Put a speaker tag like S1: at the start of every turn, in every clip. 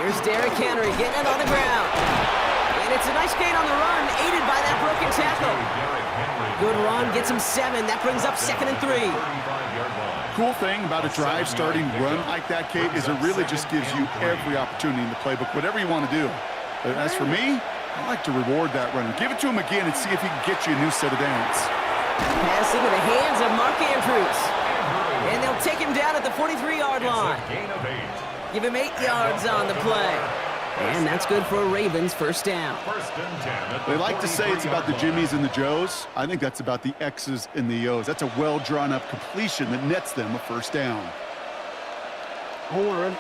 S1: Here's Derrick Henry getting it on the ground. And it's a nice gain on the run, aided by that broken tackle. Good run, gets him 7. That brings up 2nd and 3.
S2: Cool thing about a drive starting run like that, Kate, is it really just gives you every opportunity in the playbook, whatever you want to do. As for me, I like to reward that runner. Give it to him again and see if he can get you a new set of downs.
S1: Pass into the hands of Mark Andrews. And they'll take him down at the 43-yard line. Give him 8 yards on the play. And that's good for a Ravens first down.
S2: They like to say it's about the Jimmies and the Joes. I think that's about the X's and the O's. That's a well-drawn-up completion that nets them a first down.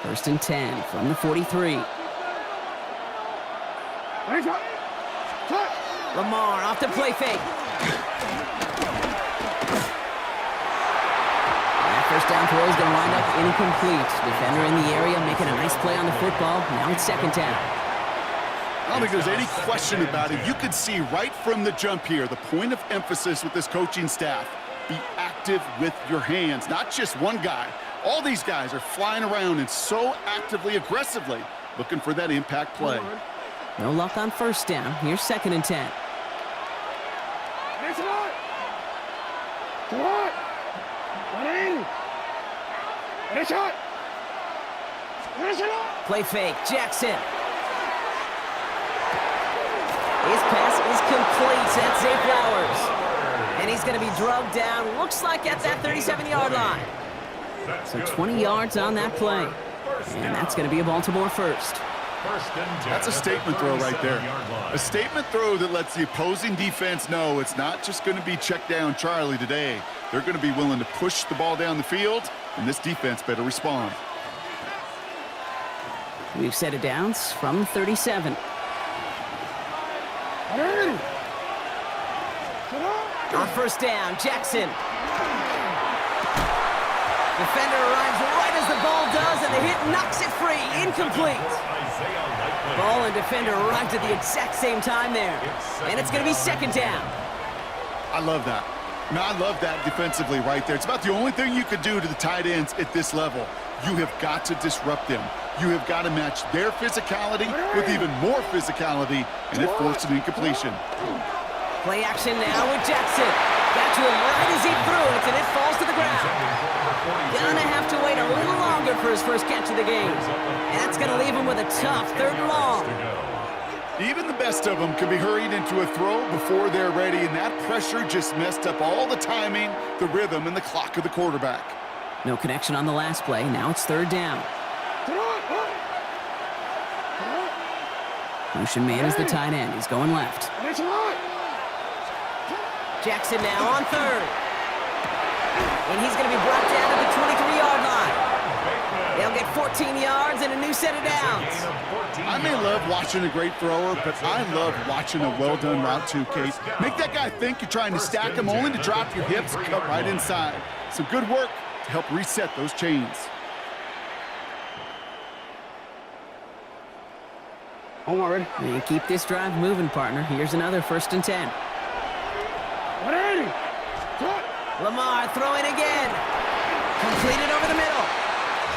S1: First and 10 from the 43. Lamar off the play fake. That first down throw is going to wind up incomplete. Defender in the area making a nice play on the football. Now it's 2nd down.
S2: I don't think there's any question about it. You could see right from the jump here, the point of emphasis with this coaching staff. Be active with your hands, not just one guy. All these guys are flying around and so actively, aggressively looking for that impact play.
S1: No luck on first down. Here's 2nd and 10. Play fake, Jackson. His pass is complete. That's Zay Flowers. And he's going to be drugged down, looks like at that 37-yard line. So 20 yards on that play. And that's going to be a Baltimore first.
S2: That's a statement throw right there. A statement throw that lets the opposing defense know it's not just going to be check down Charlie today. They're going to be willing to push the ball down the field, and this defense better respond.
S1: We've set it downs from 37. On first down, Jackson. Defender arrives right as the ball does, and the hit knocks it free. Incomplete. Ball and defender arrived at the exact same time there. And it's going to be 2nd down.
S2: I love that. No, I love that defensively right there. It's about the only thing you could do to the tight ends at this level. You have got to disrupt them. You have got to match their physicality with even more physicality, and it forced an incompletion.
S1: Play action now with Jackson. Got to him right as he threw it, and it falls to the ground. Gonna have to wait a little longer for his first catch of the game. And that's gonna leave him with a tough 3rd and long.
S2: Even the best of them can be hurried into a throw before they're ready, and that pressure just messed up all the timing, the rhythm, and the clock of the quarterback.
S1: No connection on the last play. Now it's 3rd down. Motion man is the tight end. He's going left. Jackson now on 3rd. And he's going to be brought down to the 23-yard line. They'll get 14 yards and a new set of downs.
S2: I may love watching a great thrower, but I love watching a well-done route too, Kate. Make that guy think you're trying to stack him only to drop your hips and cut right inside. Some good work to help reset those chains.
S1: And keep this drive moving, partner. Here's another 1st and 10. Lamar throwing again. Completed over the middle.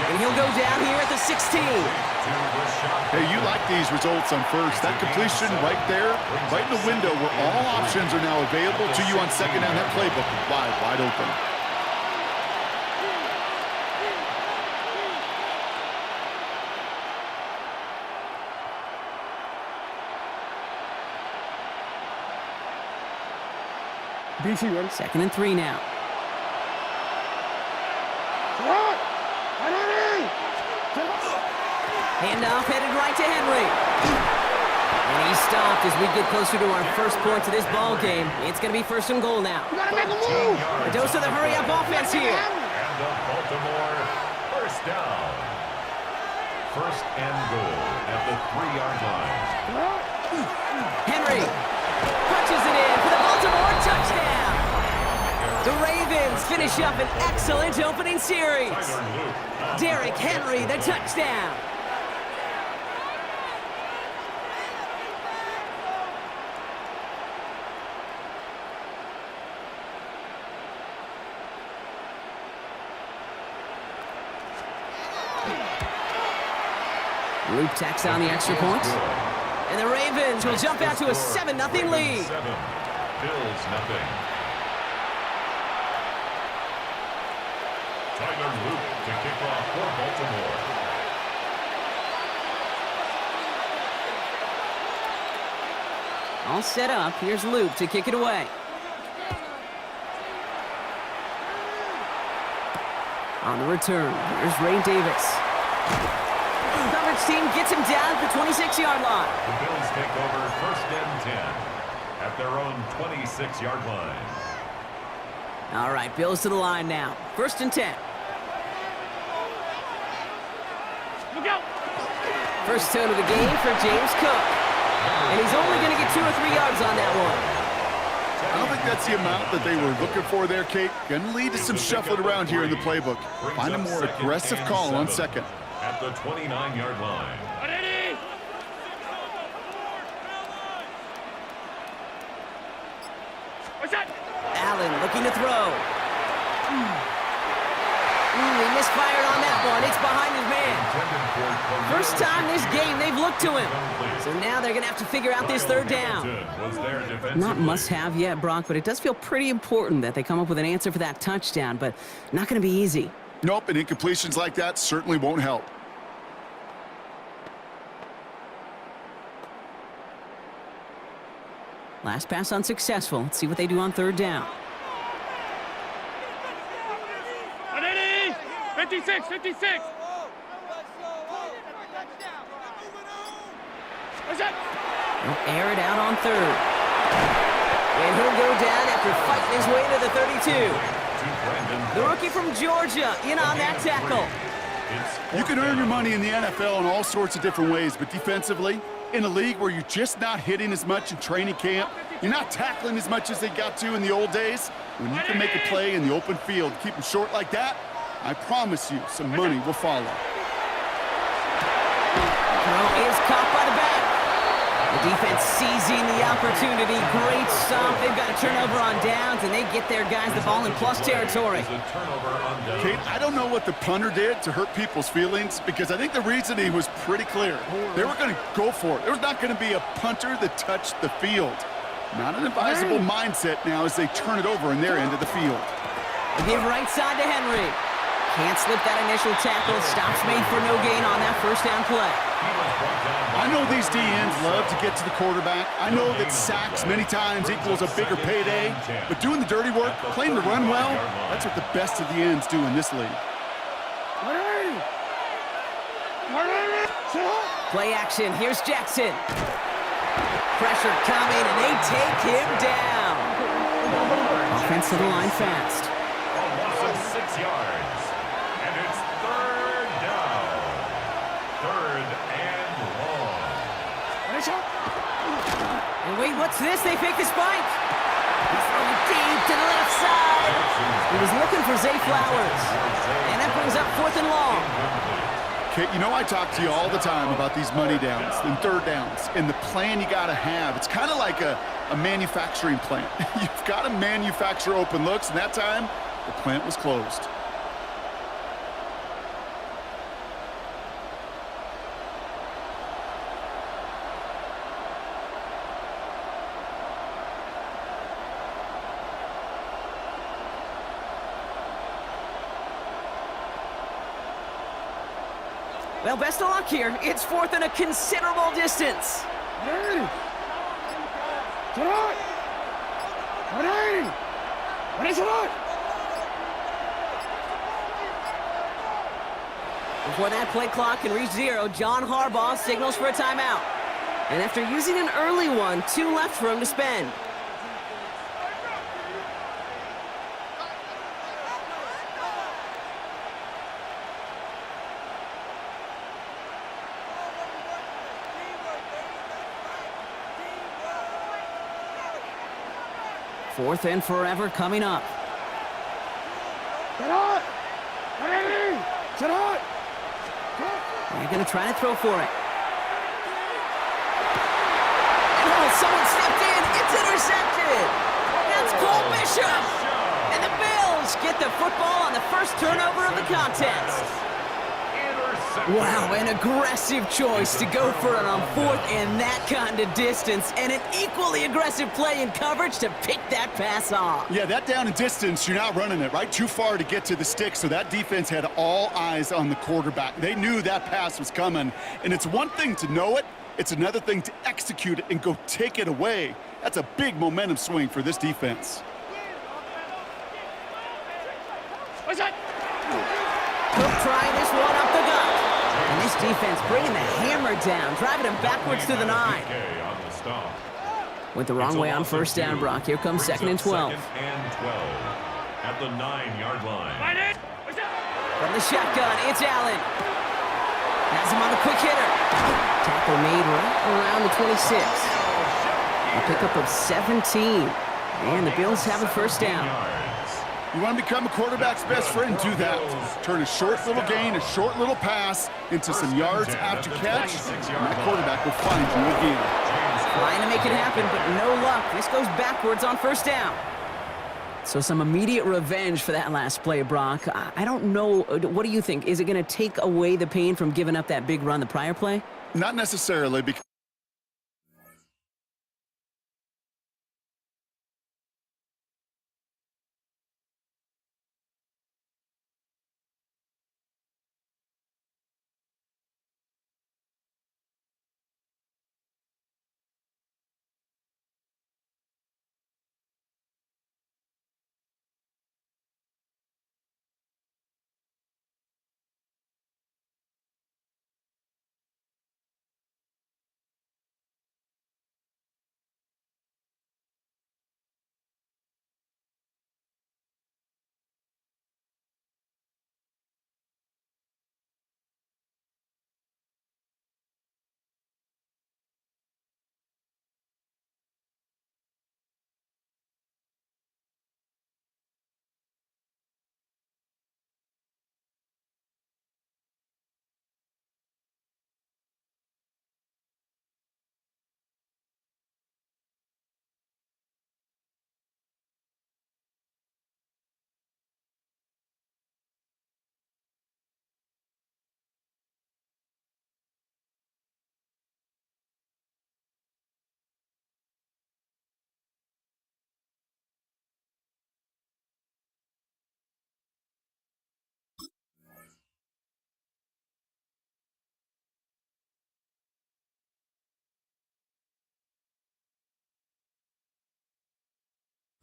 S1: And he'll go down here at the 16.
S2: Hey, you like these results on first. That completion right there, right in the window where all options are now available to you on 2nd down. That playbook wide open.
S1: BC run. 2nd and 3 now. Handoff headed right to Henry. And he's stopped as we get closer to our first point to this ball game. It's going to be 1st and goal now.
S3: You gotta make a move.
S1: A dose of the hurry-up offense here.
S4: And the Baltimore first down. 1st and goal at the 3-yard line.
S1: Henry punches it in for the Baltimore touchdown. The Ravens finish up an excellent opening series. Derrick Henry, the touchdown. Luke tacks on the extra point. And the Ravens will jump out to a 7-0 lead.
S4: 7, Bills nothing. Tyler Luke to kick off for Baltimore.
S1: All set up. Here's Luke to kick it away. On the return, here's Ray Davis. Coverage team gets him down at the 26-yard line.
S4: The Bills take over 1st and 10 at their own 26-yard line.
S1: All right, Bills to the line now. 1st and 10.
S3: Look out!
S1: First tone of the game for James Cook. And he's only going to get 2 or 3 yards on that one.
S2: I don't think that's the amount that they were looking for there, Kate. Going to lead to some shuffling around here in the playbook. Find a more aggressive call on 2nd.
S4: At the 29-yard line.
S3: Ready? What's that?
S1: Allen looking to throw. He misfired on that one. It's behind his man. First time this game they've looked to him. So now they're going to have to figure out this 3rd down. Not must-have yet, Brock, but it does feel pretty important that they come up with an answer for that touchdown, but not going to be easy.
S2: Nope, and incompletions like that certainly won't help.
S1: Last pass unsuccessful. Let's see what they do on 3rd down.
S3: Ready? 56, 56. What's that?
S1: They'll air it out on 3rd. And he'll go down after fighting his way to the 32. The rookie from Georgia in on that tackle.
S2: You can earn your money in the NFL in all sorts of different ways, but defensively, in a league where you're just not hitting as much in training camp, you're not tackling as much as they got to in the old days, when you can make a play in the open field, keep them short like that, I promise you some money will follow.
S1: Throw is caught by the back. The defense seizing the opportunity. Great stop. They've got a turnover on downs, and they get their guys the ball in plus territory.
S2: Kate, I don't know what the punter did to hurt people's feelings, because I think the reasoning was pretty clear. They were going to go for it. There was not going to be a punter that touched the field. Not an advisable mindset now as they turn it over in their end of the field.
S1: They give right side to Henry. Can't slip that initial tackle. Stops made for no gain on that 1st down play.
S2: I know these DNs love to get to the quarterback. I know that sacks many times equals a bigger payday. But doing the dirty work, playing the run well, that's what the best of the ends do in this league.
S1: Play action. Here's Jackson. Pressure coming, and they take him down. Offense to the line fast.
S4: A loss of 6 yards. And it's 3rd down. 3rd and long.
S1: And wait, what's this? They fake the spike. He's throwing deep to the left side. He was looking for Zay Flowers. And that brings up 4th and long.
S2: Kate, you know I talk to you all the time about these money downs and 3rd downs and the plan you got to have. It's kind of like a manufacturing plant. You've got to manufacture open looks, and that time, the plant was closed.
S1: Well, best of luck here. It's 4th and a considerable distance. Before that play clock can reach 0, John Harbaugh signals for a timeout. And after using an early one, 2 left for him to spend. Fourth and forever coming up. They're going to try to throw for it. Oh, someone stepped in. It's intercepted. That's Cole Bishop. And the Bills get the football on the first turnover of the contest. Wow, an aggressive choice to go for it on fourth and that kind of distance, and an equally aggressive play in coverage to pick that pass off.
S2: Yeah, that down and distance, you're not running it, right? Too far to get to the stick, so that defense had all eyes on the quarterback. They knew that pass was coming, and it's one thing to know it, it's another thing to execute it and go take it away. That's a big momentum swing for this defense.
S3: What's that?
S1: Cook trying this one up the gut. And this defense bringing the hammer down, driving him backwards to the 9. Went the wrong way on first down, Brock. Here comes 2nd and 12.
S4: At the 9-yard line.
S1: From the shotgun, it's Allen. Has him on the quick hitter. Tackle made right around the 26. A pickup of 17. And the Bills have a first down.
S2: You want to become a quarterback's best friend, do that. Turn a short little gain, a short little pass into some yards after catch, and that quarterback will find you again.
S1: Trying to make it happen, but no luck. This goes backwards on first down. So some immediate revenge for that last play, Brock. I don't know. What do you think? Is it going to take away the pain from giving up that big run the prior play?
S2: Not necessarily, because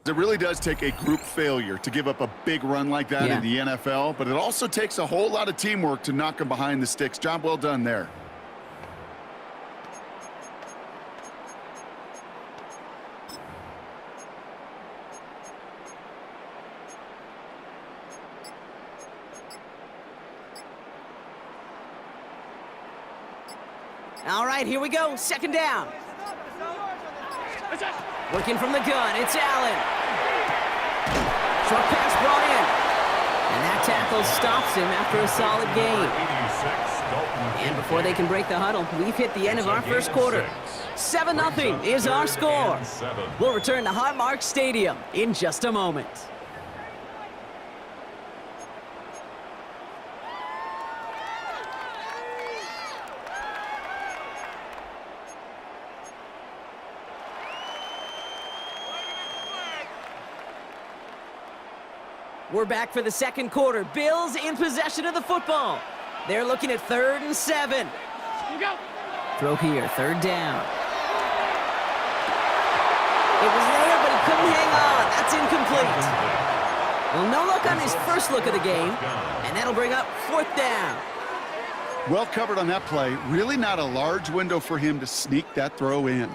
S2: it really does take a group failure to give up a big run like that in the NFL, but it also takes a whole lot of teamwork to knock them behind the sticks. Job well done there.
S1: All right, here we go. 2nd down. Working from the gun, it's Allen. Short pass brought in. And that tackle stops him after a solid gain. And before they can break the huddle, we've hit the end of our first quarter. 7-0 is our score. We'll return to Highmark Stadium in just a moment. We're back for the second quarter. Bills in possession of the football. They're looking at 3rd and 7. Throw here, 3rd down. It was there, but he couldn't hang on. That's incomplete. Well, no luck on his first look of the game, and that'll bring up 4th down.
S2: Well covered on that play. Really not a large window for him to sneak that throw in.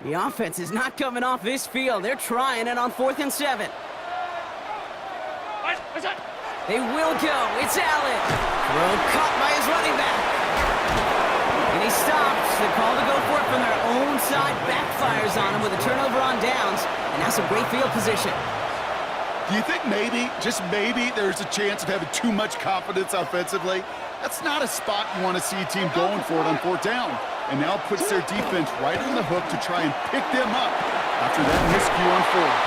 S1: The offense is not coming off this field. They're trying it on 4th and 7. They will go. It's Allen. Throw caught by his running back. And he stops. The call to go for it from their own side backfires on him with a turnover on downs. And that's some great field position.
S2: Do you think maybe, just maybe, there's a chance of having too much confidence offensively? That's not a spot you want to see a team going for it on 4th down. and now puts their defense right on the hook to try and pick them up after that miscue on 4th.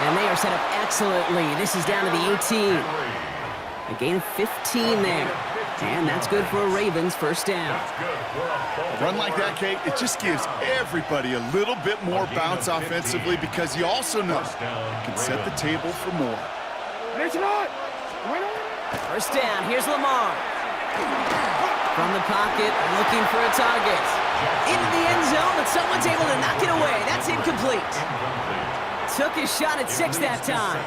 S1: And they are set up excellently. This is down to the 18. A gain of 15 there. And that's good for a Ravens first down.
S2: A run like that, Kate, it just gives everybody a little bit more bounce offensively because you also know you can set the table for more.
S1: First down, here's Lamar. From the pocket, looking for a target. Into the end zone, but someone's able to knock it away. That's incomplete. Took his shot at 6 that time.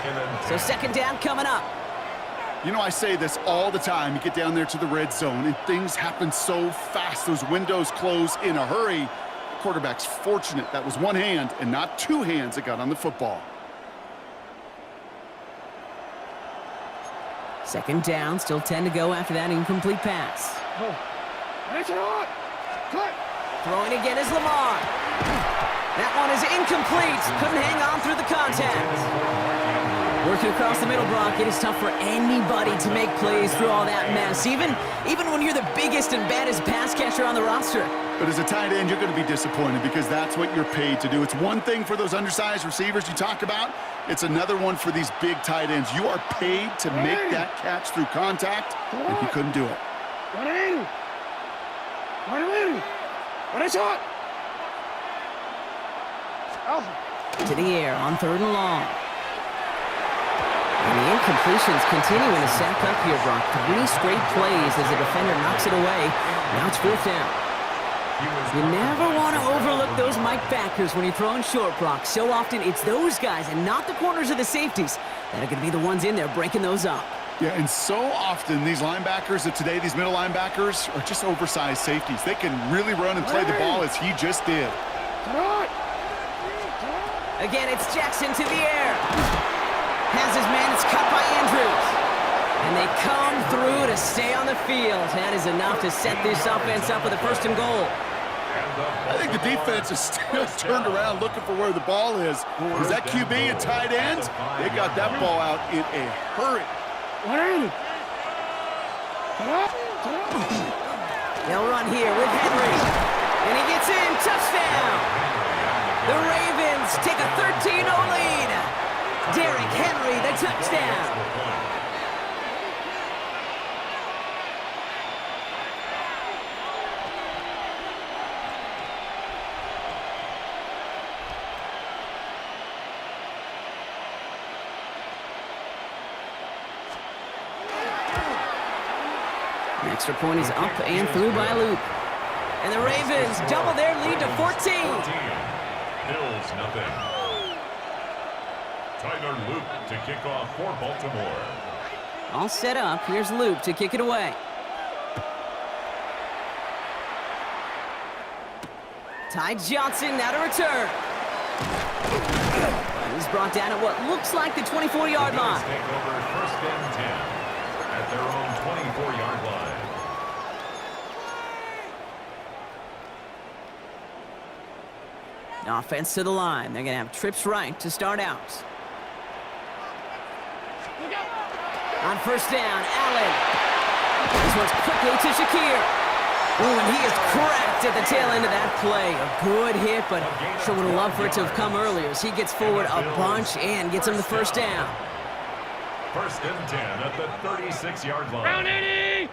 S1: So second down coming up.
S2: You know, I say this all the time. You get down there to the red zone, and things happen so fast. Those windows close in a hurry. The quarterback's fortunate that was one hand and not two hands that got on the football.
S1: Second down, still 10 to go after that incomplete pass. Throwing again is Lamar. That one is incomplete. Couldn't hang on through the contact. Working across the middle, Brock, it is tough for anybody to make plays through all that mess, even when you're the biggest and baddest pass catcher on the roster.
S2: But as a tight end, you're going to be disappointed because that's what you're paid to do. It's one thing for those undersized receivers you talk about. It's another one for these big tight ends. You are paid to make that catch through contact, and he couldn't do it.
S1: To the air on 3rd and long. And the incompletions continuing to stack up here, Brock. 3 straight plays as the defender knocks it away. Now it's 4th down. You never want to overlook those Mike backers when you're throwing short, Brock. So often it's those guys and not the corners or the safeties that are going to be the ones in there breaking those up.
S2: Yeah, and so often these linebackers of today, these middle linebackers, are just oversized safeties. They can really run and play the ball as he just did.
S1: Again, it's Jackson to the air. Has his man, it's cut by Andrews. And they come through to stay on the field. That is enough to set this offense up with a 1st and goal.
S2: I think the defense is still turned around looking for where the ball is. Is that QB and tight end? They got that ball out in a hurry.
S1: They'll run here with Henry. And he gets in. Touchdown. The Ravens take a 13-0 lead. Derrick Henry, the touchdown. An extra point is up and through by Loop. And the Ravens double their lead to 14.
S4: Bills nothing. Tyler Loop to kick off for Baltimore.
S1: All set up. Here's Loop to kick it away. Ty Johnson now to return. He's brought down at what looks like the 24-yard line.
S4: Take over 1st and 10 at their own 24-yard line.
S1: Offense to the line. They're going to have trips right to start out. On 1st down, Allen. This one's quickly to Shakir. Ooh, and he is cracked at the tail end of that play. A good hit, but sure would have loved for it to have come earlier as he gets forward a bunch and gets him the 1st down.
S4: 1st and 10 at the 36-yard line.
S3: Round 80!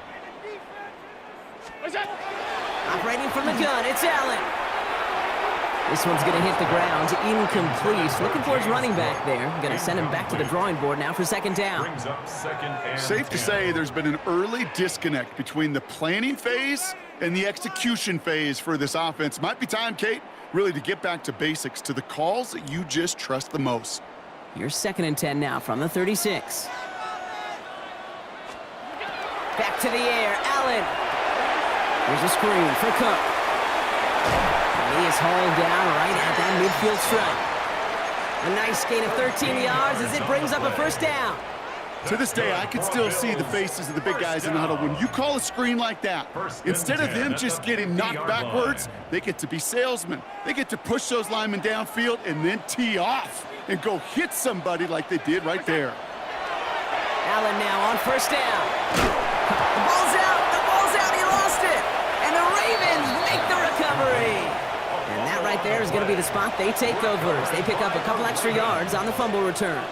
S3: What's that?
S1: Operating from the gun, it's Allen. This one's going to hit the ground, incomplete. Looking for his running back there. Going to send him back to the drawing board now for 2nd down.
S4: Brings up 2nd and
S2: Safe to
S4: 10.
S2: say there's been an early disconnect between the planning phase and the execution phase for this offense. Might be time, Kate, really to get back to basics, to the calls that you just trust the most.
S1: Here's 2nd and 10 now from the 36. Back to the air, Allen. Here's a screen for Cook. He is hauled down right at that midfield stripe. A nice gain of 13 yards as it brings up a 1st down.
S2: To this day, I can still see the faces of the big guys in the huddle. When you call a screen like that, instead of them just getting knocked backwards, they get to be salesmen. They get to push those linemen downfield and then tee off and go hit somebody like they did right there.
S1: Allen now on 1st down. The ball's out. He lost it. And the Ravens make the recovery. And that right there is going to be the spot they take over as they pick up a couple extra yards on the fumble return.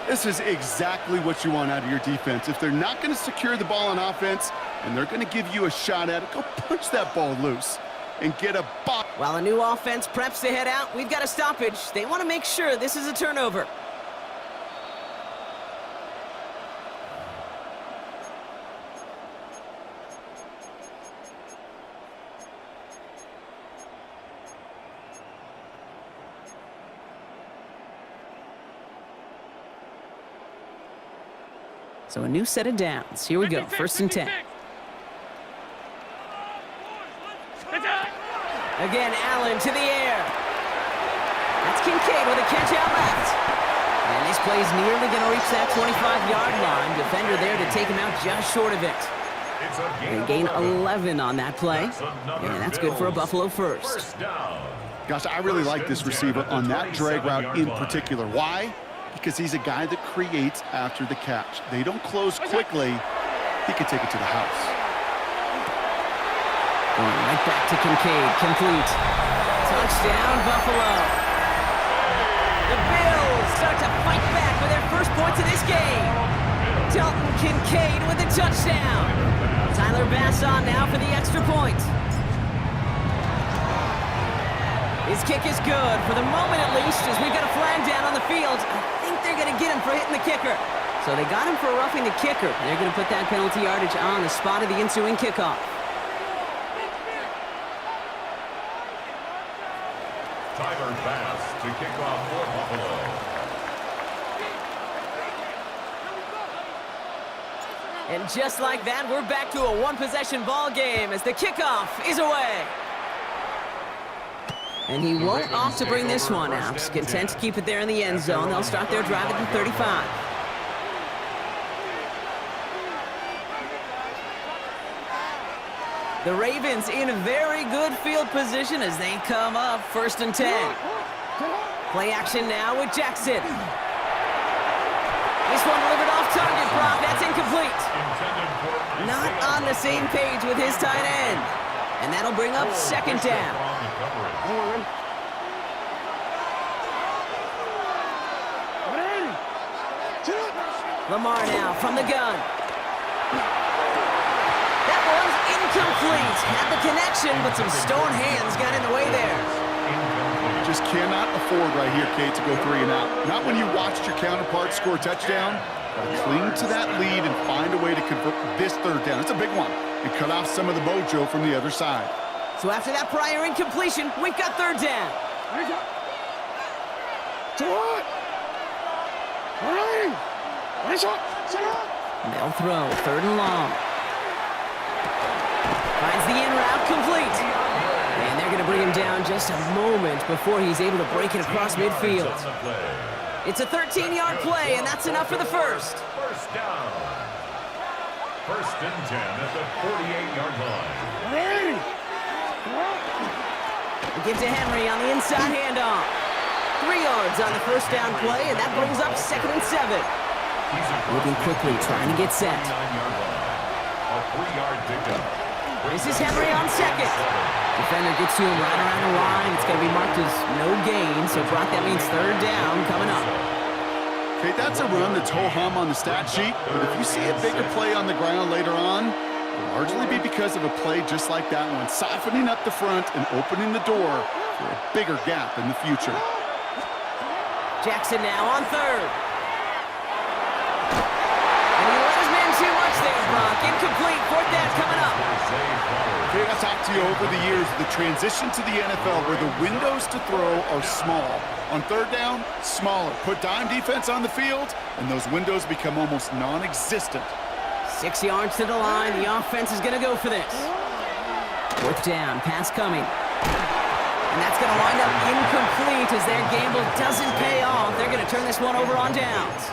S2: This is exactly what you want out of your defense. If they're not going to secure the ball on offense and they're going to give you a shot at it, go punch that ball loose and get a ball.
S1: While a new offense preps to head out, we've got a stoppage. They want to make sure this is a turnover. So a new set of downs. Here we go, 1st and 10. Again, Allen to the air. That's Kincaid with a catch out left. And this play is nearly going to reach that 25-yard line. Defender there to take him out just short of it. They gain 11 on that play. And that's good for a Buffalo first.
S2: Gosh, I really like this receiver on that drag route in particular. Why? Because he's a guy that creates after the catch. They don't close quickly. He could take it to the house.
S1: Going right back to Kincaid. Complete. Touchdown, Buffalo. The Bills start to fight back with their first points of this game. Dalton Kincaid with a touchdown. Tyler Bass on now for the extra point. His kick is good, for the moment at least, as we've got a flag down on the field. I think they're going to get him for hitting the kicker. So they got him for roughing the kicker. They're going to put that penalty yardage on the spot of the ensuing kickoff.
S4: Tyler Bass to kick off for Buffalo.
S1: And just like that, we're back to a one-possession ball game as the kickoff is away. And he won't opt to bring this one out. Content to keep it there in the end zone. They'll start their drive at the 35. The Ravens in very good field position as they come up 1st and 10. Play action now with Jackson. This one delivered off target, Brock. That's incomplete. Not on the same page with his tight end. And that'll bring up 2nd down. Lamar now from the gun. That one's incomplete. Had the connection, but some stone hands got in the way there.
S2: Just cannot afford right here, Kate, to go 3 and out. Not when you watched your counterpart score a touchdown. Gotta cling to that lead and find a way to convert this 3rd down. It's a big one. And cut off some of the mojo from the other side.
S1: So after that prior incompletion, we've got 3rd down. They'll throw 3rd and long. Finds the in route complete. And they're going to bring him down just a moment before he's able to break it across midfield. It's a 13-yard play, and that's enough for the first.
S4: 1st down. 1st and 10 at the 48-yard line.
S1: Give to Henry on the inside handoff. 3 yards on the 1st down play, and that brings up 2nd and 7. Moving quickly, trying to get set.
S4: A 3-yard pickup.
S1: This is Henry on 2nd. Defender gets to him right around the line. It's going to be marked as no gain, so Brock, that means 3rd down coming up.
S2: Okay, that's a run that's ho-hum on the stat sheet, but if you see a bigger play on the ground later on, it'll largely be because of a play just like that one, softening up the front and opening the door for a bigger gap in the future.
S1: Jackson now on 3rd. And he let his man too much there, Brock. Incomplete. 4th down coming up.
S2: Okay, I've talked to you over the years, the transition to the NFL where the windows to throw are small. On 3rd down, smaller. Put dime defense on the field, and those windows become almost non-existent.
S1: 6 yards to the line. The offense is going to go for this. 4th down. Pass coming. And that's going to wind up incomplete as their gamble doesn't pay off. They're going to turn this one over on downs.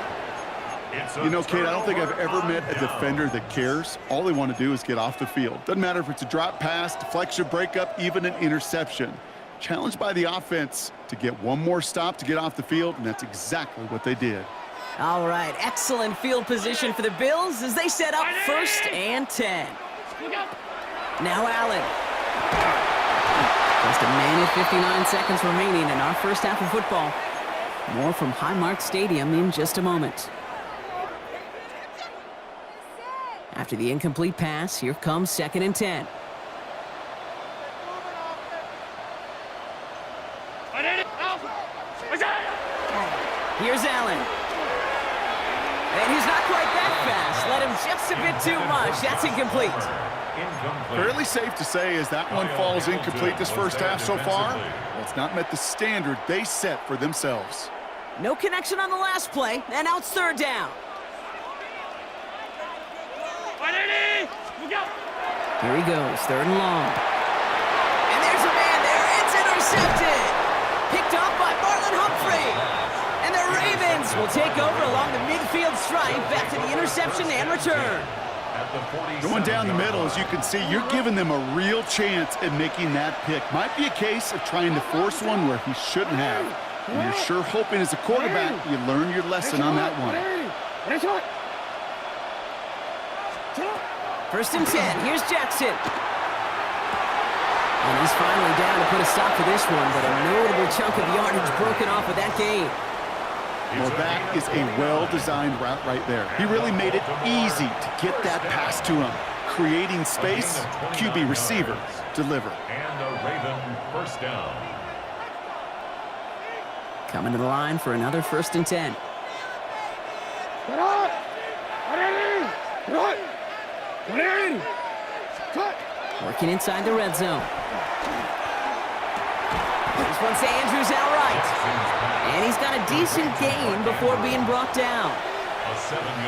S2: You know, Kate, I don't think I've ever met a defender that cares. All they want to do is get off the field. Doesn't matter if it's a drop pass, deflection, breakup, even an interception. Challenged by the offense to get one more stop to get off the field, and that's exactly what they did.
S1: All right, excellent field position for the Bills as they set up 1st and 10. Now Allen. Just a minute 59 seconds remaining in our first half of football. More from Highmark Stadium in just a moment. After the incomplete pass, here comes 2nd and 10. Here's Allen. And he's not quite that fast. Let him just a bit too much. That's incomplete.
S2: Fairly safe to say as that one falls incomplete this first half so far, well, it's not met the standard they set for themselves.
S1: No connection on the last play, and now it's 3rd down. Here he goes, 3rd and long. And there's a man there. It's intercepted. Picked off by Marlon Humphrey. And the Ravens will take over along the midfield stripe after the interception and return.
S2: Going down the middle, as you can see, you're giving them a real chance at making that pick. Might be a case of trying to force one where he shouldn't have. And you're sure hoping as a quarterback you learn your lesson on that one.
S1: 1st and 10. Here's Jackson. And he's finally down to put a stop to this one, but a notable chunk of yardage broken off with that gain.
S2: Well, that is a well-designed route right there. He really made it easy to get that pass to him. Creating space, QB receiver, deliver.
S4: And a Raven 1st down.
S1: Coming to the line for another 1st and 10. Working inside the red zone. This one's to Andrews outright. And he's got a decent gain before being brought down.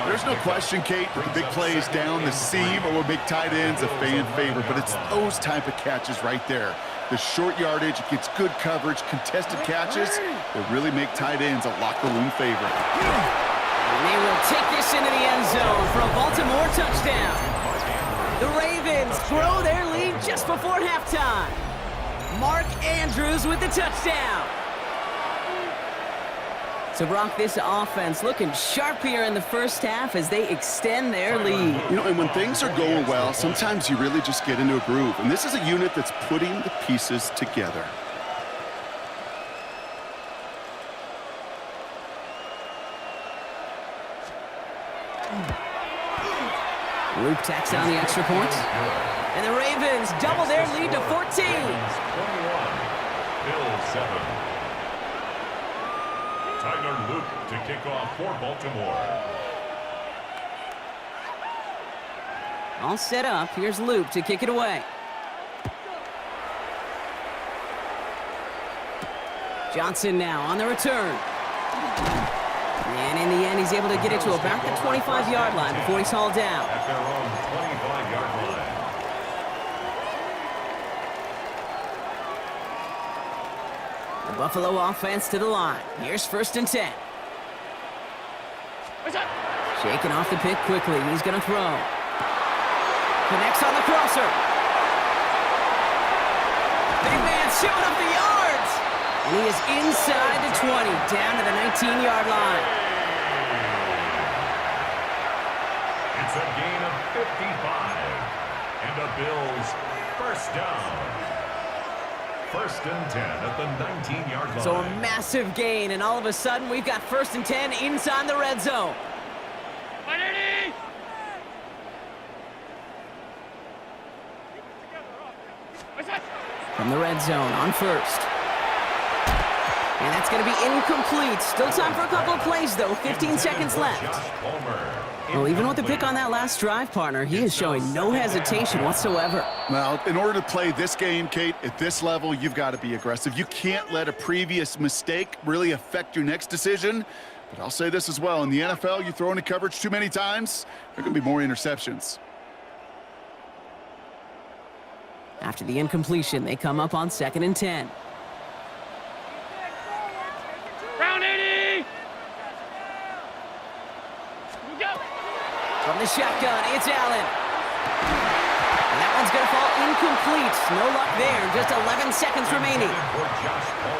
S2: There's no question, Kate, that the big plays down the seam or with big tight ends a fan favorite, but it's those type of catches right there. The short yardage, it gets good coverage, contested catches that really make tight ends a locker room favorite.
S1: And they will take this into the end zone for a Baltimore touchdown. The Ravens grow their lead just before halftime. Mark Andrews with the touchdown. So, Brock, this offense looking sharp here in the first half as they extend their lead.
S2: You know, and when things are going well, sometimes you really just get into a groove. And this is a unit that's putting the pieces together.
S1: Luke tacks on the extra point. And the Ravens double their lead to 14.
S4: 21, Bill 7. Tyler Luke to kick off for Baltimore.
S1: All set up. Here's Luke to kick it away. Johnson now on the return. And in the end, he's able to get it to about the 25-yard line before he's hauled down.
S4: At their own 25-yard line.
S1: The Buffalo offense to the line. Here's 1st and 10. Shaking off the pick quickly. He's going to throw. Connects on the crosser. Big man showing up the yards. And he is inside the 20, down to the 19-yard line.
S4: It's a gain of 55. And the Bills 1st down. 1st and 10 at the 19-yard line.
S1: So a massive gain, and all of a sudden we've got 1st and 10 inside the red zone. From the red zone on 1st. And that's going to be incomplete. Still time for a couple of plays, though. 15 seconds left. Well, even with the pick on that last drive, partner, he is showing no hesitation whatsoever.
S2: Well, in order to play this game, Kate, at this level, you've got to be aggressive. You can't let a previous mistake really affect your next decision. But I'll say this as well. In the NFL, you throw into coverage too many times, there are going to be more interceptions.
S1: After the incompletion, they come up on 2nd and 10.
S3: Round 80!
S1: From the shotgun, it's Allen. And that one's going to fall incomplete. No luck there. Just 11 seconds remaining.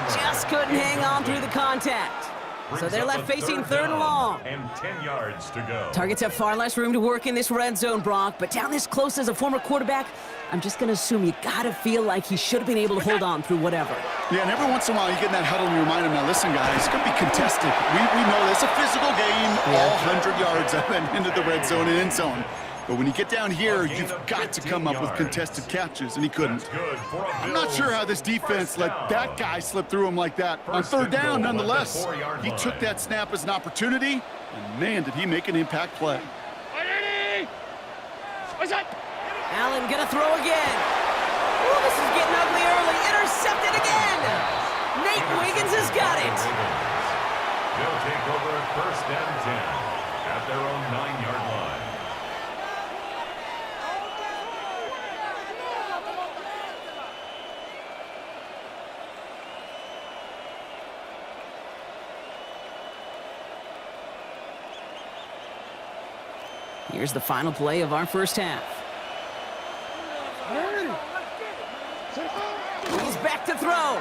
S1: Just couldn't hang on through the contact. So they're left facing third and long.
S4: And 10 yards to go.
S1: Targets have far less room to work in this red zone, Brock, but down this close as a former quarterback, I'm just going to assume you got to feel like he should have been able to hold on through whatever.
S2: Yeah, and every once in a while you get in that huddle and you remind him, now listen, guys, it's going to be contested. We know this, a physical game, all 100 yards up and into the red zone and end zone. But when you get down here, you've got to come up with contested catches, and he couldn't. I'm not sure how this defense let that guy slip through him like that. On third down, nonetheless, he took that snap as an opportunity, and man, did he make an impact play.
S1: Allen gonna throw again. Ooh, this is getting ugly early. Intercepted again. Nate Wiggins has got it.
S4: They'll take over first and 10 at their own 9-yard line.
S1: Here's the final play of our first half. He's back to throw.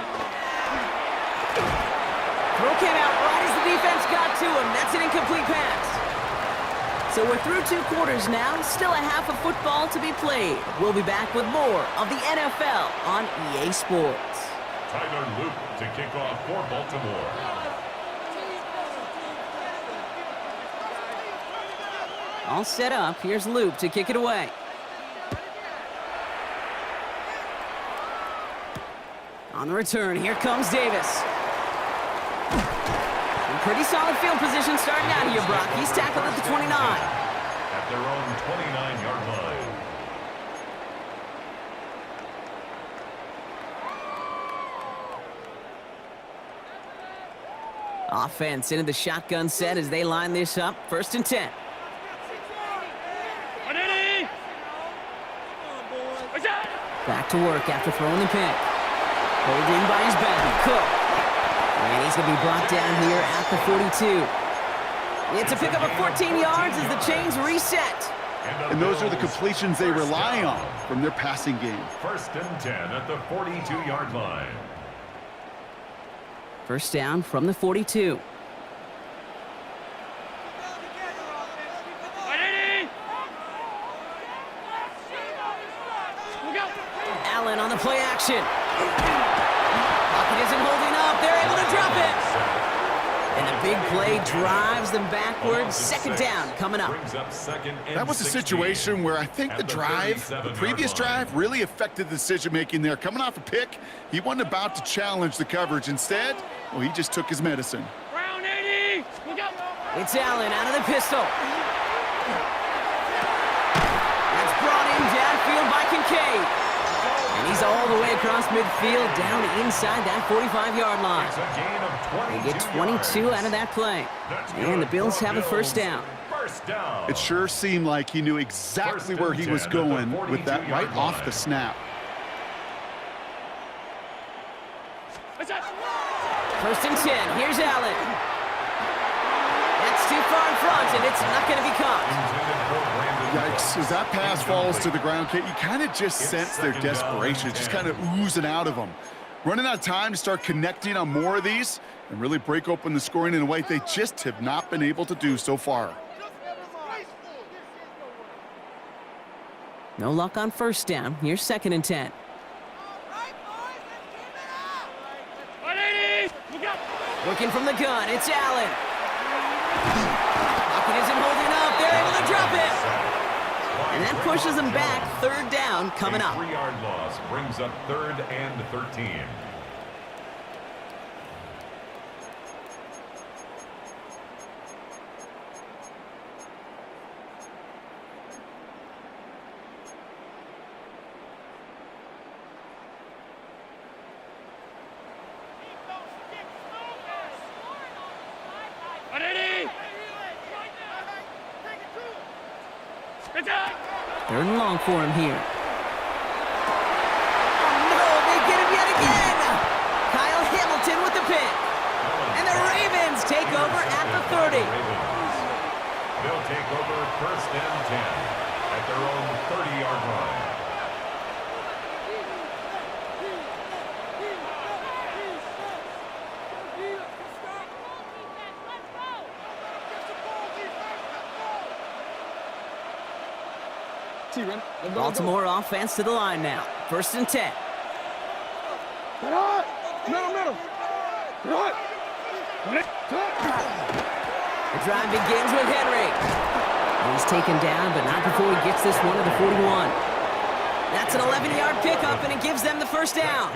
S1: Throw came out right as the defense got to him. That's an incomplete pass. So we're through 2 quarters now. Still a half of football to be played. We'll be back with more of the NFL on EA Sports.
S4: Tyler Luke to kick off for Baltimore.
S1: All set up. Here's Loop to kick it away. On the return, here comes Davis. In pretty solid field position starting out here, Brock. He's tackled at the 29.
S4: At their own 29-yard line.
S1: Offense into the shotgun set as they line this up. First and 10. Back to work after throwing the pick. Holding by his back, Cook. And he's going to be brought down here at the 42. It's a pickup of 14 yards as the chains reset.
S2: And those are the completions they rely on from their passing game.
S4: First and 10 at the 42-yard line.
S1: First down from the 42. Allen on the play action. Pocket isn't holding up. They're able to drop it. And a big play drives them backwards. Second down coming up.
S2: That was a situation where I think the previous drive, really affected the decision-making there. Coming off a pick, he wasn't about to challenge the coverage. Instead, well, he just took his medicine.
S1: It's Allen out of the pistol. That's brought in downfield by Kincaid. And he's all the way across midfield, down inside that 45-yard line. They get 22 out of that play. And the Bills have a first down.
S2: It sure seemed like he knew exactly where he was going with that right off the snap.
S1: First and 10. Here's Allen. That's too far in front, and it's not going to be caught.
S2: Yikes, as that pass falls to the ground, Kate, you kind of just sense their desperation. It's just kind of oozing out of them. Running out of time to start connecting on more of these and really break open the scoring in a way they just have not been able to do so far.
S1: No luck on first down. Here's second and 10. Working from the gun, it's Allen. Pocket isn't holding up. They're able to drop it. And that pushes them back. Third down coming up.
S4: A 3-yard loss brings up third and 13.
S1: Third and long for him here. Oh, no, they get him yet again. Kyle Hamilton with the pick. And the Ravens take over at the 30.
S4: They'll take over first and 10 at their own 30-yard line.
S1: Baltimore offense to the line now. 1st and 10.
S3: Middle.
S1: The drive begins with Henry. He's taken down, but not before he gets this one to the 41. That's an 11-yard pickup, and it gives them the 1st down.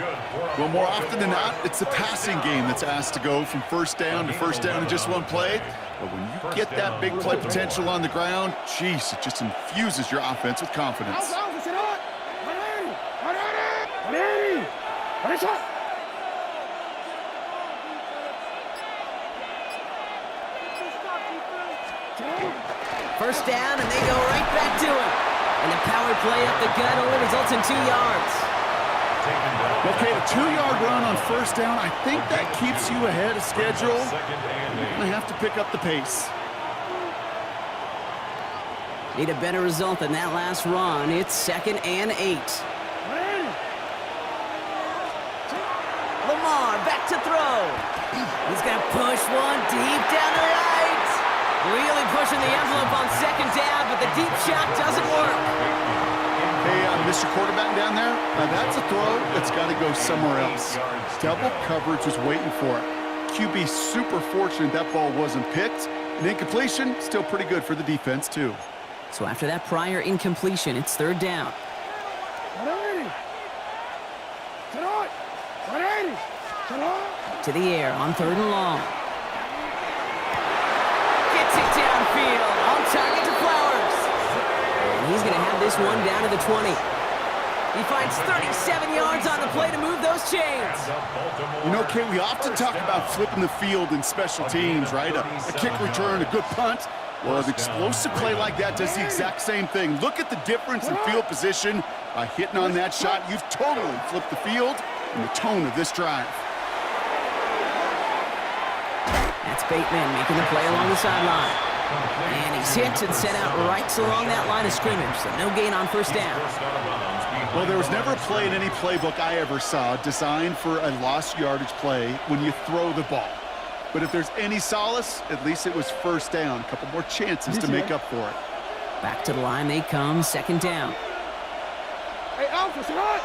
S2: Well, more often than not, it's the passing game that's asked to go from 1st down to 1st down in just one play. But when you get that big play potential on the ground, geez, it just infuses your offense with confidence.
S1: First down, and they go right back to him. And the power play up the gut only results in 2 yards.
S2: Okay, a 2-yard run on 1st down, I think that keeps you ahead of schedule. You're going to have to pick up the pace.
S1: Need a better result than that last run. It's 2nd and 8. Lamar back to throw. He's going to push one deep down the right. Really pushing the envelope on 2nd down, but the deep shot doesn't work.
S2: Hey, Mr. Quarterback down there, that's a throw that's got to go somewhere else. Double coverage was waiting for it. QB super fortunate that ball wasn't picked. An incompletion, still pretty good for the defense, too.
S1: So after that prior incompletion, it's 3rd down. To the air on 3rd and long. Gets it downfield, on target to Flowers. And he's going to have this one down to the 20. He finds 37 yards on the play to move those chains.
S2: You know, Kay, we often talk about flipping the field in special teams, right? A kick return, a good punt. Well, an explosive play like that does the exact same thing. Look at the difference in field position. By hitting on that shot, you've totally flipped the field and the tone of this drive.
S1: That's Bateman making the play along the sideline. And he's hit and set out right along that line of scrimmage, so no gain on 1st down.
S2: Well, there was never a play in any playbook I ever saw designed for a lost yardage play when you throw the ball. But if there's any solace, at least it was 1st down. A couple more chances to make up for it.
S1: Back to the line they come, 2nd down.
S3: Hey, Alpha, sit up!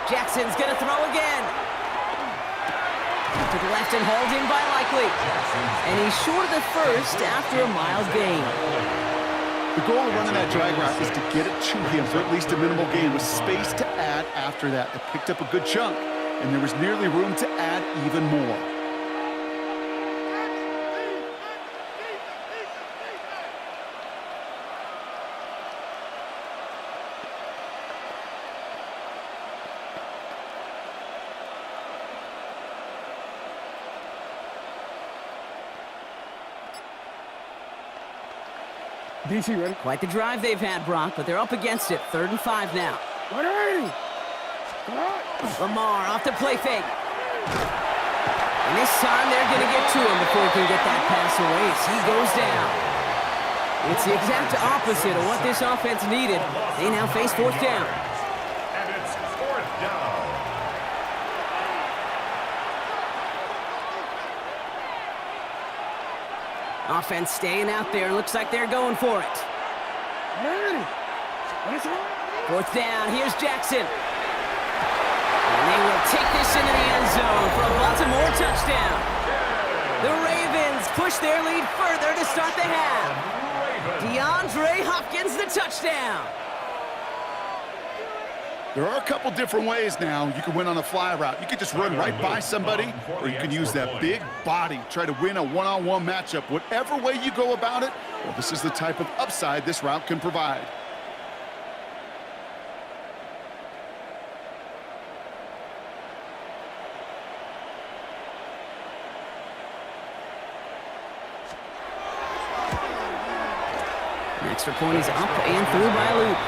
S1: Jackson's going to throw again. To the left and hauled in by Likely. And he's short of the 1st after a mild gain.
S2: The goal of running that drag route is to get it to him for at least a minimal gain with space to add after that. They picked up a good chunk, and there was nearly room to add even more.
S3: DC ready?
S1: Quite the drive they've had, Brock, but they're up against it. 3rd and 5 now. Lamar off the play fake. And this time they're going to get to him before he can get that pass away as he goes down. It's the exact opposite of what this offense needed. They now face 4th down.
S4: And it's 4th down.
S1: Offense staying out there. Looks like they're going for it. 4th down. Here's Jackson. And they will take this into the end zone for a Baltimore touchdown. The Ravens push their lead further to start the half. DeAndre Hopkins the touchdown.
S2: There are a couple different ways now. You can win on a fly route. You could just run right by somebody, or you can use that big body, try to win a one-on-one matchup. Whatever way you go about it, well, this is the type of upside this route can provide.
S1: An extra point is up and through by Luke.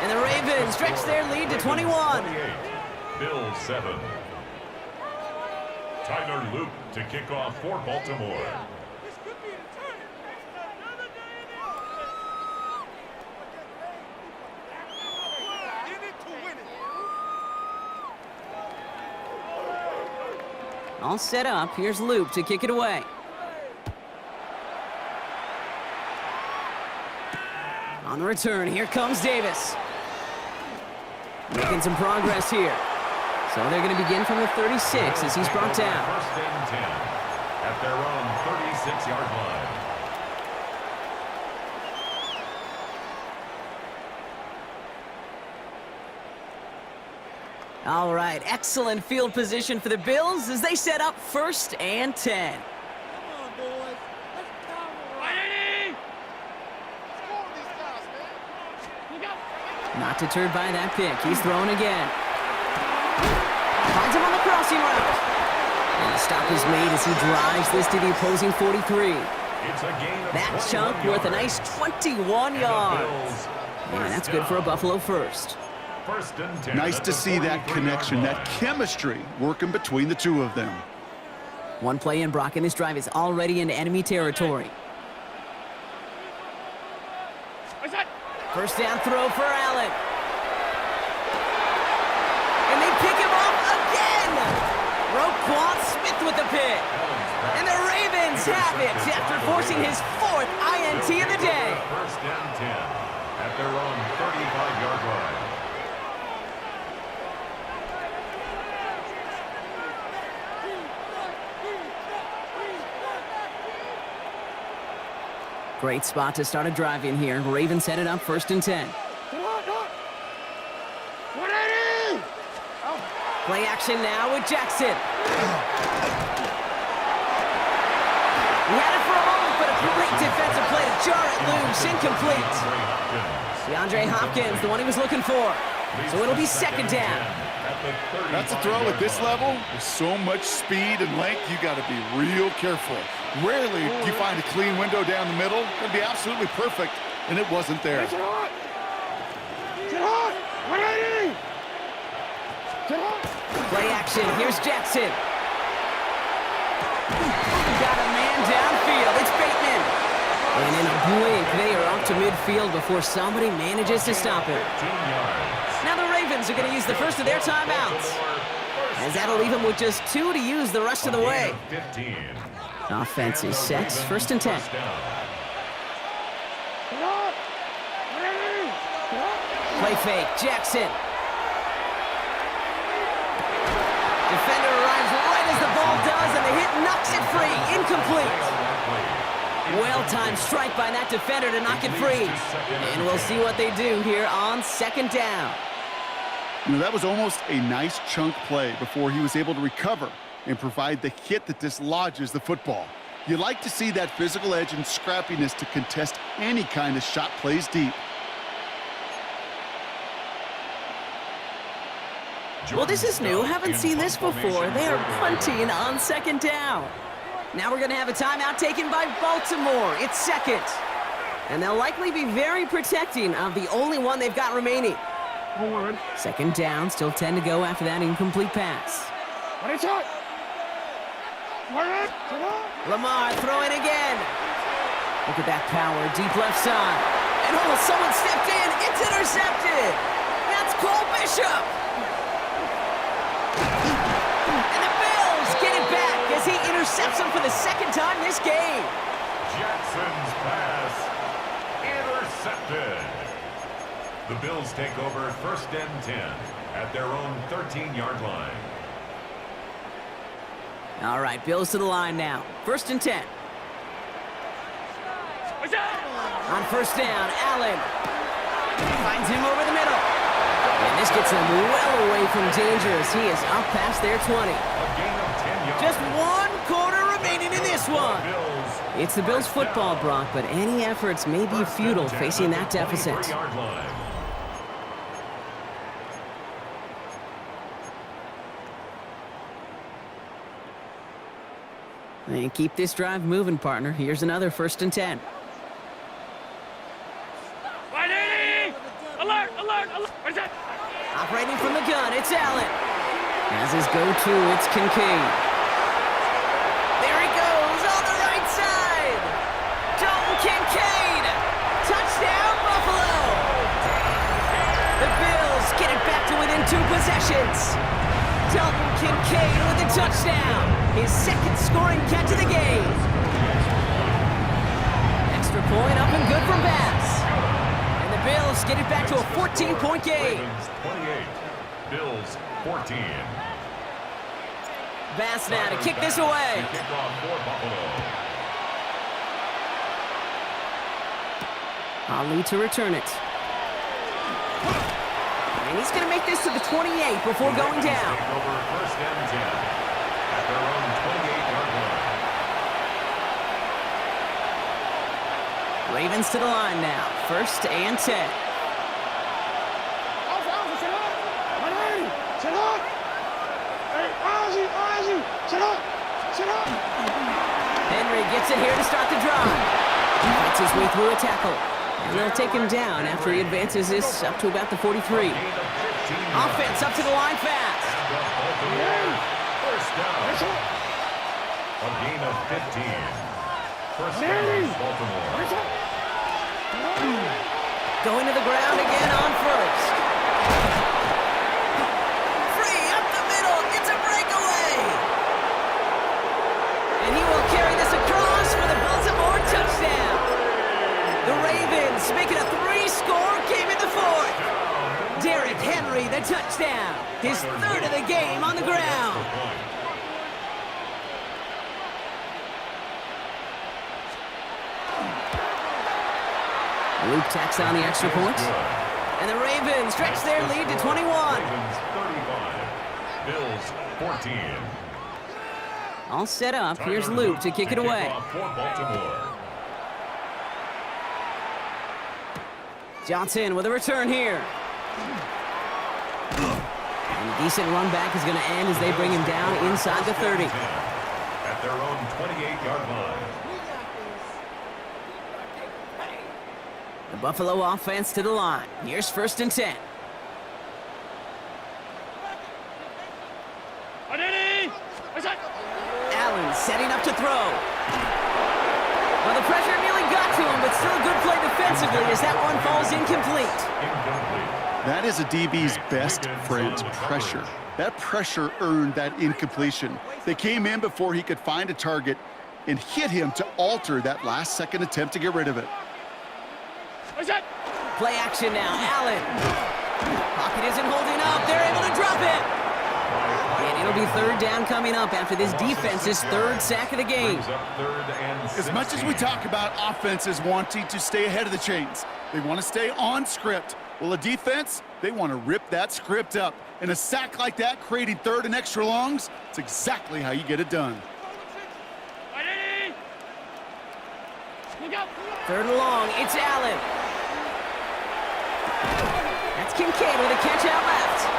S1: And the Ravens stretch their lead to 21.
S4: Bills 7. Tyler Luke to kick off for Baltimore.
S1: All set up. Here's Luke to kick it away. On the return, here comes Davis. Making some progress here. So they're going to begin from the 36 as he's brought down.
S4: First and 10 at their own 36-yard line.
S1: All right, excellent field position for the Bills as they set up 1st and 10. Not deterred by that pick. He's throwing again. Finds him on the crossing route. And a stop is made as he drives this to the opposing 43.
S4: It's a gain of
S1: That chunk
S4: 21
S1: worth a nice 21 yards.
S4: Bills
S1: And that's good for a Buffalo first.
S4: First and 10
S2: Nice
S4: at
S2: to
S4: the
S2: see that
S4: 43-yard
S2: connection,
S4: line.
S2: that chemistry working between the two of them.
S1: One play in, Brock, and this drive is already into enemy territory. First down throw for Allen. And they pick him off again. Roquan Smith with the pick. And the Ravens have it after forcing his 4th INT of the day.
S4: First and 10 at their own 35-yard line.
S1: Great spot to start a drive in here. Ravens set it up 1st and 10. Play action now with Jackson. He had it for a moment, but a great defensive play to jar it loose. Incomplete. DeAndre Hopkins, the one he was looking for. So it'll be 2nd down.
S2: That's a throw at this level. With so much speed and length, you got to be real careful. Rarely do you find a clean window down the middle. It'd be absolutely perfect, and it wasn't there.
S1: Play action. Here's Jackson. Got a man downfield. It's Bateman. And in a blink, they are up to midfield before somebody manages to stop him. Now the Ravens are going to use the first of their timeouts, as that'll leave them with just 2 to use the rest of the way. Offense is set. 1st and 10. Play fake. Jackson. Defender arrives right as the ball does, and the hit knocks it free. Incomplete. Well-timed strike by that defender to knock it free. And we'll see what they do here on 2nd down.
S2: You know, that was almost a nice chunk play before he was able to recover and provide the hit that dislodges the football. You like to see that physical edge and scrappiness to contest any kind of shot plays deep.
S1: Well, this is new. Haven't seen this before. They are punting on 2nd down. Now we're going to have a timeout taken by Baltimore. It's 2nd. And they'll likely be very protecting of the only one they've got remaining. 2nd down, still 10 to go after that incomplete pass. Lamar throwing again. Look at that power, deep left side. And someone stepped in. It's intercepted. That's Cole Bishop. And the Bills get it back as he intercepts him for the 2nd time this game.
S4: Jackson's pass intercepted. The Bills take over 1st and 10 at their own 13-yard line.
S1: All right, Bills to the line now. 1st and 10. On 1st down, Allen finds him over the middle. And this gets them well away from danger as he is up past their 20. Just 1 quarter remaining in this one. It's the Bills football, Brock, but any efforts may be futile facing that deficit. And keep this drive moving, partner. Here's another 1st and 10. Operating from the gun, it's Allen. As his go-to, it's Kincaid. There he goes on the right side. Dalton Kincaid. Touchdown, Buffalo. The Bills get it back to within 2 possessions. Dalton Kincaid with a touchdown. His 2nd scoring catch of the game. Extra point up and good from Bass. And Bills get it back to a 14-point game.
S4: Ravens 28, Bills 14.
S1: Bass now to kick this away.
S4: Kickoff for Buffalo.
S1: Ali to return it. And he's going to make this to the 28 before going down.
S4: Take over first and 10 at their own 28-yard line.
S1: Ravens to the line now. First and 10.
S3: Alpha, sit up. Miami, sit up. Hey, Ozzy, sit up. Sit up.
S1: Henry gets it here to start the drive. He fights his way through a tackle. And they'll take him down after he advances this up to about the 43. Offense up to the line fast.
S4: First down. A gain of 15. First down, Baltimore.
S1: Going to the ground again on first. Free up the middle. It's a breakaway. And he will carry this across for the Baltimore touchdown. The Ravens making a 3-score game in the fourth. Derrick Henry, the touchdown. His third of the game on the ground. Luke tacks on the extra point. And the Ravens stretch their lead to 21.
S4: Ravens 35, Bills 14.
S1: All set up. Here's Luke to kick it away. Johnson with a return here. And a decent run back is going to end as they bring him down inside the 30.
S4: At their own 28-yard line.
S1: The Buffalo offense to the line. Here's first and 10. Allen setting up to throw. Well, the pressure nearly got to him, but still a good play defensively as that one falls incomplete.
S2: That is a DB's best friend, pressure. That pressure earned that incompletion. They came in before he could find a target and hit him to alter that last-second attempt to get rid of it.
S1: Play action now. Allen. Pocket isn't holding up. They're able to drop it. And it'll be third down coming up after this defense's third sack of the game.
S2: As much as we talk about offenses wanting to stay ahead of the chains, they want to stay on script. Well, a defense, they want to rip that script up. And a sack like that, creating third and extra longs, it's exactly how you get it done.
S1: Third and long, it's Allen. That's Kincaid with a catch out left.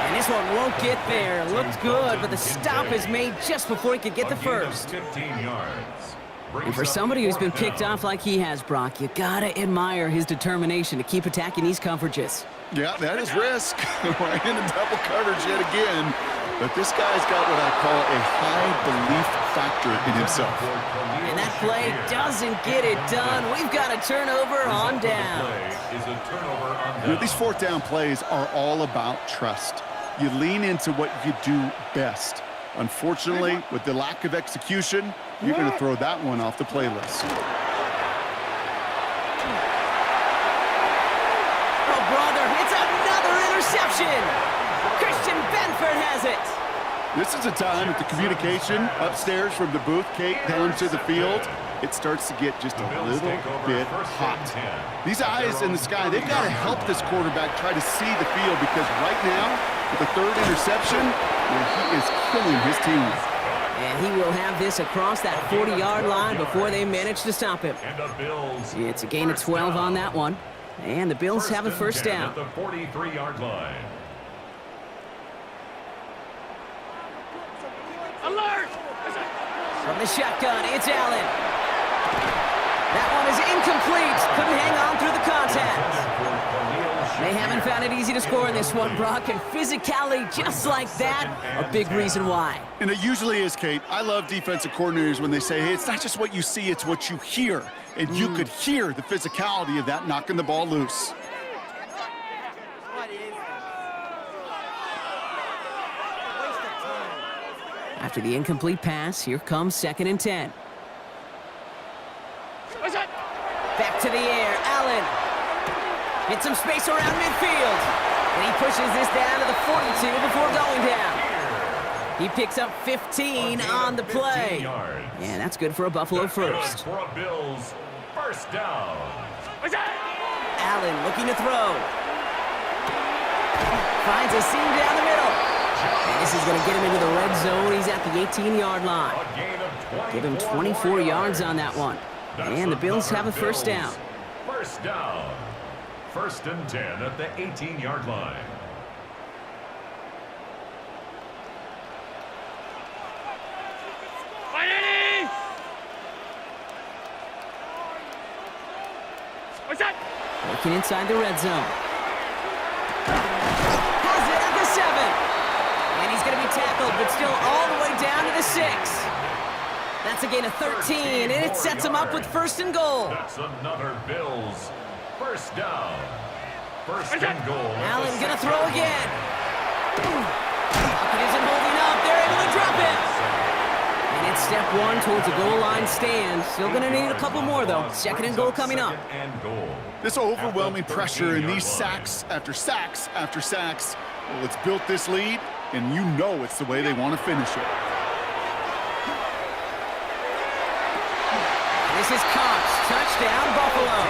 S1: And this one won't get there. Looked good, but the stop is made just before he could get the first.
S4: 15 yards.
S1: And for somebody who's been picked off like he has, Brock, you gotta admire his determination to keep attacking these coverages.
S2: Yeah, that is risk. We're in a double coverage yet again. But this guy's got what I call a high belief factor in himself.
S1: And that play doesn't get it done. We've got a turnover on down.
S2: You know, these fourth down plays are all about trust. You lean into what you do best. Unfortunately, with the lack of execution, you're going to throw that one off the playlist.
S1: Oh, brother, it's another interception. Christian Benford has it.
S2: This is a time that the communication upstairs from the booth, Kate, down to the field, it starts to get just a little bit hot. These eyes in the sky, they've got to help this quarterback try to see the field because right now, with the third interception, he is killing his team.
S1: And he will have this across that 40-yard line before they manage to stop him. It's a gain of 12 on that one. And the Bills have a first down.
S4: At the 43-yard line.
S1: Alert! From the shotgun, it's Allen. That one is incomplete. Couldn't hang on through the contact. They haven't found it easy to score in this one, Brock, and physicality just like that, a big reason why.
S2: And it usually is, Kate. I love defensive coordinators when they say, hey, it's not just what you see, it's what you hear. And you could hear the physicality of that knocking the ball loose.
S1: After the incomplete pass, here comes second and 10. Back to the air, Allen. Hit some space around midfield. And he pushes this down to the 42 before going down. He picks up 15 on the play. Yeah, that's good for a Buffalo first.
S4: For a Bills first down.
S1: Allen looking to throw. Finds a seam down the middle. And this is going to get him into the red zone. He's at the 18-yard line. Give him 24 yards on that one. And the Bills have a first down.
S4: First down. 1st and 10 at the 18-yard line.
S1: Looking inside the red zone. Has it at the 7. And he's going to be tackled, but still all the way down to the 6. That's a gain of 13, and it sets him up with 1st and goal.
S4: That's another Bills first down. 1st and goal.
S1: Allen going to throw again. Pocket isn't holding up. They're able to drop it. And it's step 1 towards a goal line stand. Still going to need a couple more, though. 2nd and goal coming up.
S2: This overwhelming pressure and these sacks after sacks after sacks. Well, it's built this lead, and you know it's the way they want to finish it.
S1: This is Cox. Touchdown, Buffalo.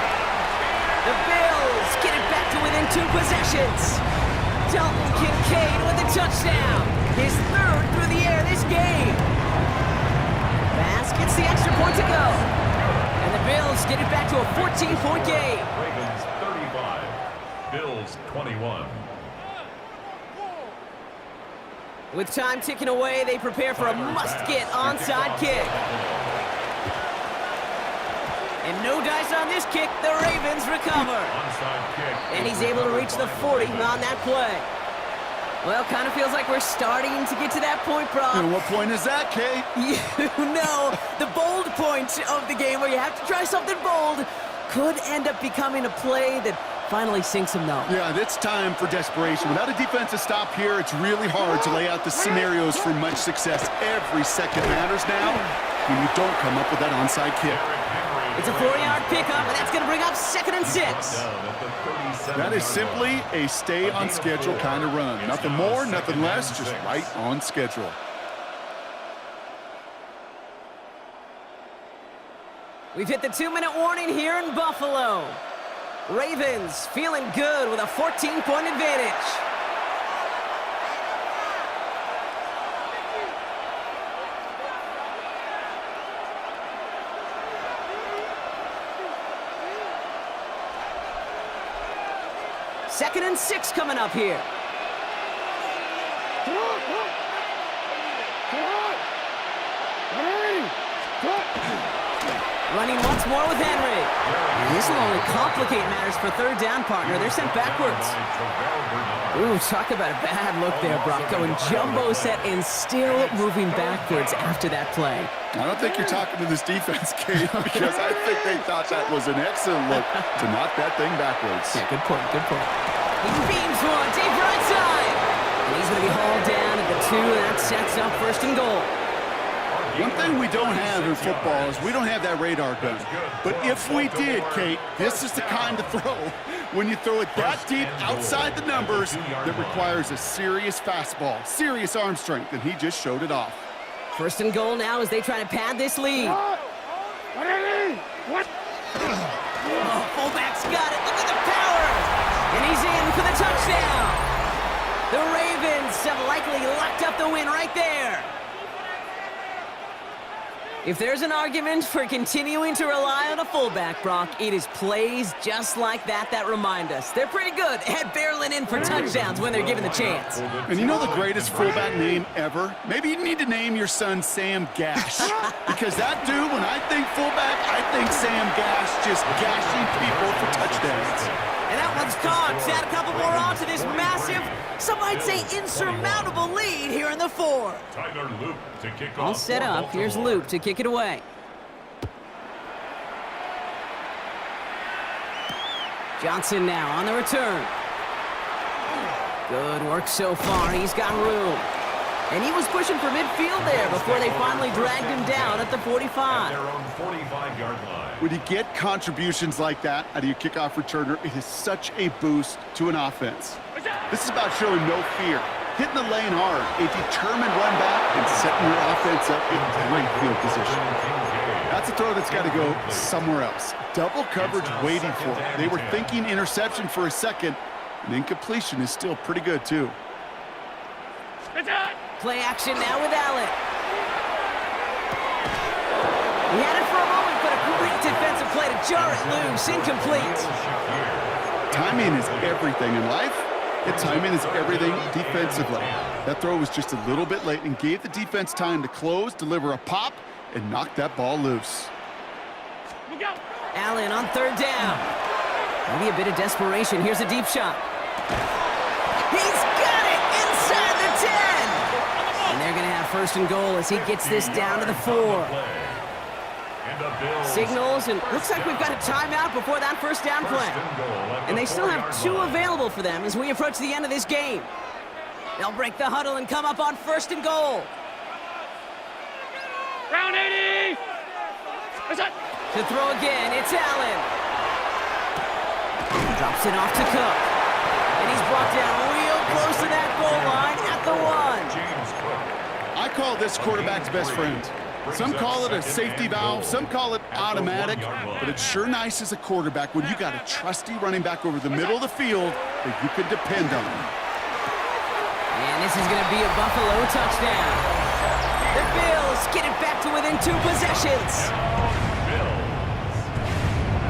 S1: The Bills get it back to within 2 possessions. Dalton Kincaid with a touchdown. His 3rd through the air this game. Bass gets the extra point to go. And the Bills get it back to a 14-point game.
S4: Ravens 35, Bills 21.
S1: With time ticking away, they prepare for a must-get onside kick. And no dice on this kick. The Ravens recover. And he's able to reach the 40 on that play. Well, kind of feels like we're starting to get to that point, Brock.
S2: And what point is that, Kate?
S1: You know, the bold point of the game where you have to try something bold could end up becoming a play that finally sinks him, though.
S2: Yeah, it's time for desperation. Without a defensive stop here, it's really hard to lay out the scenarios for much success. Every second matters now when you don't come up with that onside kick.
S1: It's a 4-yard pickup, and that's going to bring up 2nd and 6.
S2: That is simply a stay on schedule kind of run. Nothing more, nothing less, just right on schedule.
S1: We've hit the 2-minute warning here in Buffalo. Ravens feeling good with a 14-point advantage. Second and 6 coming up here. Running once more with Henry. And this will only complicate matters for 3rd down, partner. They're sent backwards. Ooh, talk about a bad look there, Brock. Going jumbo set and still moving backwards after that play.
S2: I don't think you're talking to this defense, Kate, because I think they thought that was an excellent look to knock that thing backwards.
S1: Yeah, good point, good point. He beams one, deep right side. And he's going to be hauled down at the 2, and that sets up 1st and goal.
S2: One thing we don't have in football is we don't have that radar gun. But if we did, Kate, this is the kind of throw, when you throw it that deep outside the numbers, that requires a serious fastball, serious arm strength, and he just showed it off.
S1: 1st and goal now as they try to pad this lead.
S3: What?
S1: Oh, fullback's got it. Look at the power. And he's in for the touchdown. The Ravens have likely locked up the win right there. If there's an argument for continuing to rely on a fullback, Brock, it is plays just like that remind us. They're pretty good at barreling in for touchdowns when they're given the chance.
S2: And you know the greatest fullback name ever? Maybe you need to name your son Sam Gash. Because that dude, when I think fullback, I think Sam Gash just gashing people for touchdowns.
S1: And that one's caught. Add a couple more on to this massive, some might say insurmountable lead here in the 4.
S4: Tyler Loop to kick
S1: All
S4: off
S1: set up. Here's Loop to kick it away. Johnson now on the return. Good work so far. He's got room. And he was pushing for midfield there before they finally dragged him down at the 45.
S4: Their own 45-yard line.
S2: When you get contributions like that out of your kickoff returner, it is such a boost to an offense. This is about showing no fear, hitting the lane hard, a determined run back, and setting your offense up in great field position. That's a throw that's got to go somewhere else. Double coverage waiting for it. They were thinking interception for a second, and incompletion is still pretty good, too.
S1: Play action now with Allen. He had it for a moment, but a great defensive play to jar it loose. Incomplete.
S2: Timing is everything in life, and timing is everything defensively. That throw was just a little bit late and gave the defense time to close, deliver a pop, and knock that ball loose.
S1: Allen on third down. Maybe a bit of desperation. Here's a deep shot. He's got it inside the 10. And they're going to have first and goal as he gets this down to the 4. Signals, and looks like we've got a timeout before that first down play. And they still have 2 available for them as we approach the end of this game. They'll break the huddle and come up on first and goal.
S3: Round 80!
S1: To throw again, it's Allen. Drops it off to Cook. And he's brought down real close to that goal line at the 1.
S2: I call this quarterback's best friend. Some call it a safety valve, some call it automatic, but it's sure nice as a quarterback when you got a trusty running back over the middle of the field that you can depend on.
S1: And this is going to be a Buffalo touchdown. The Bills get it back to within 2 possessions.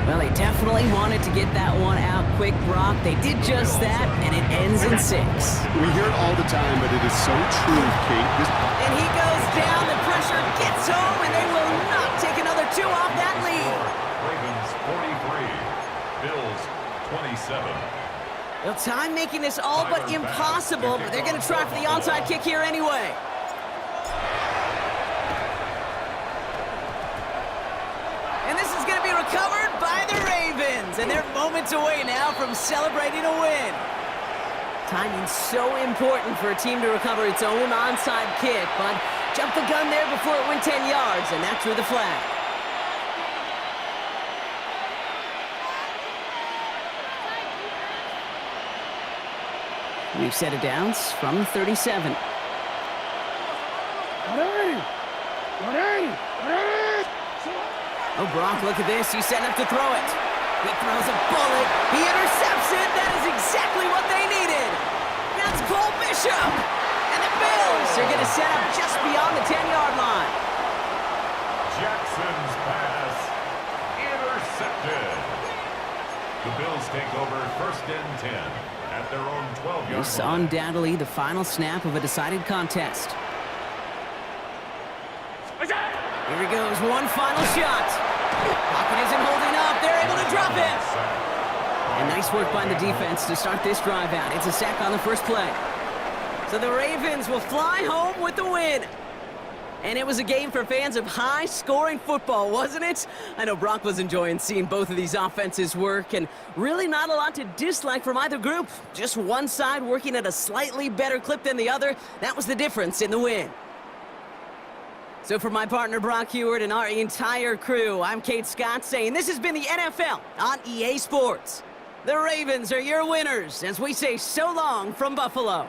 S1: Well, they definitely wanted to get that one out quick, Brock. They did just that, and it ends in 6.
S2: We hear it all the time, but it is so true, Kate.
S1: And he goes down, the pressure gets home, and they will not take another 2 off that lead.
S4: Ravens 43, Bills 27.
S1: Well, time making this all but impossible, but they're going to try for the onside kick here anyway. And this is going to be recovered by the Ravens, and they're moments away now from celebrating a win. Timing's so important for a team to recover its own onside kick, but jumped the gun there before it went 10 yards, and that drew the flag. We've set it down from 37. Oh, Brock, look at this. He's setting up to throw it. He throws a bullet. He intercepts it. That is exactly what they needed. That's Cole Bishop. And the Bills are going to set up just beyond the 10-yard line.
S4: Jackson's pass intercepted. The Bills take over first and 10 at their own 12-yard line.
S1: This undoubtedly the final snap of a decided contest. Here he goes, one final shot. Pocket isn't holding up. They're able to drop it. And nice work by the defense to start this drive out. It's a sack on the first play. So the Ravens will fly home with the win. And it was a game for fans of high-scoring football, wasn't it? I know Brock was enjoying seeing both of these offenses work, and really not a lot to dislike from either group. Just one side working at a slightly better clip than the other. That was the difference in the win. So for my partner Brock Heward and our entire crew, I'm Kate Scott saying this has been the NFL on EA Sports. The Ravens are your winners as we say so long from Buffalo.